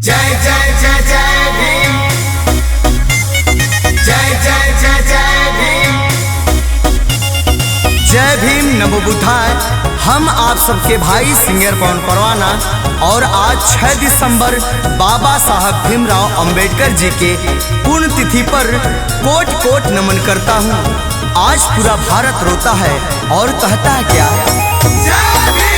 जय जय जय जय भीम। जय जय जय जय भीम। जय भीम नमो बुद्धाय। हम आप सबके भाई सिंगर पवन परवाना और आज 6 दिसंबर बाबा साहब भीमराव अंबेडकर जी के पुण्यतिथि पर कोट कोट नमन करता हूँ। आज पूरा भारत रोता है और कहता है क्या? जय भीम।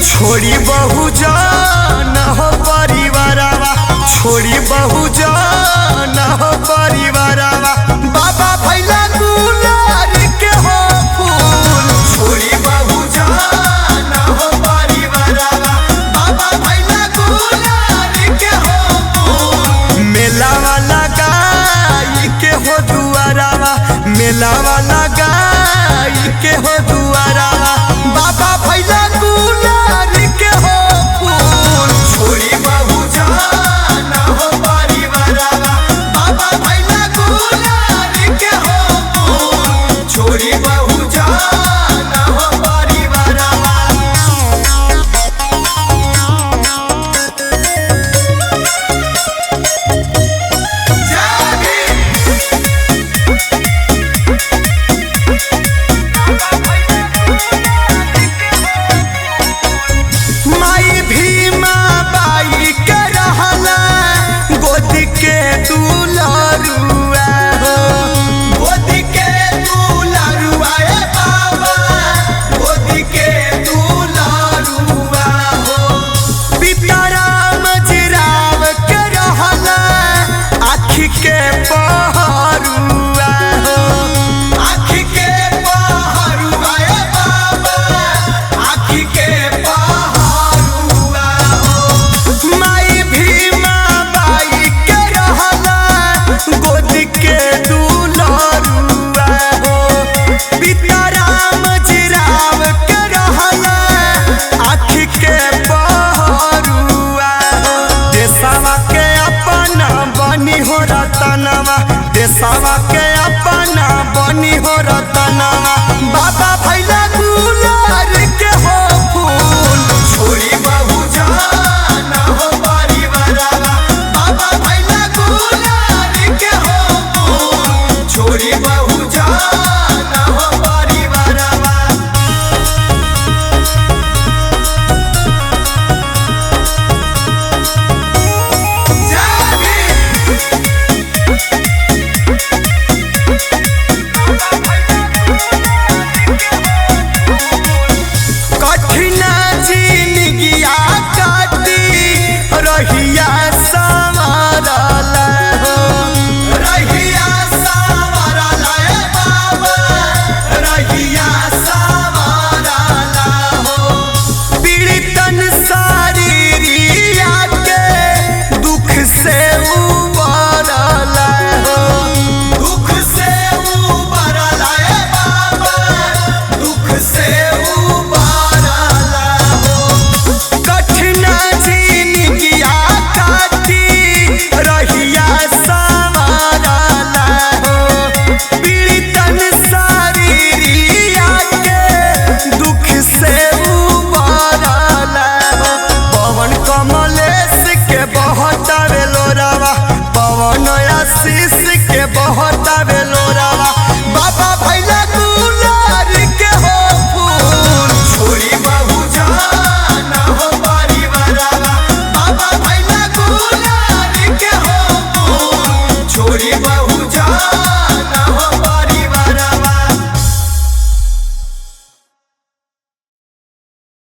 छोड़ी बहु जान हो परिवारवा, छोड़ी बहु जान हो परिवारवा, बाबा भैला गुलार के हो फूल। छोड़ी बहु जान हो परिवारवा, बाबा भैला गुलार के हो फूल। मेला वाला गाई के हो दुआरावा, मेला वाला गाई के हो दुआरावा, बाबा भैला गुलार के हो फूल। छोड़ी बहु जान हो परिवारवा, बाबा भैला गुलार के हो फूल। छोड़ी बहु जान हो परिवारवा। जय भीम। माई भीमा बाई के रहला गोद के दुलरुआ हो। गोदी के दुलारुआ ए बाबा, गोदी के दुलारुआ हो। पिताराम जिराव के रहला आँखी के पहरुआ हो। आँखी के पहरुआ ए बाबा, आँखी के पहरुआ हो। माई भीमा बाई के रहला गोद के दुलरुआ हो। पिताराम जिराव के रहला आँखी के पहरुआ हो। देशवा के अपना बनी हो रतनवा, देशवा के अपना बनी हो रतनवा, बाबा भैला गुलार के हो फूल। छोड़ी बहु जान हो परिवारवा, बाबा भैला गुलार के हो फूल। छोड़ी बहु जान हो परिवारवा।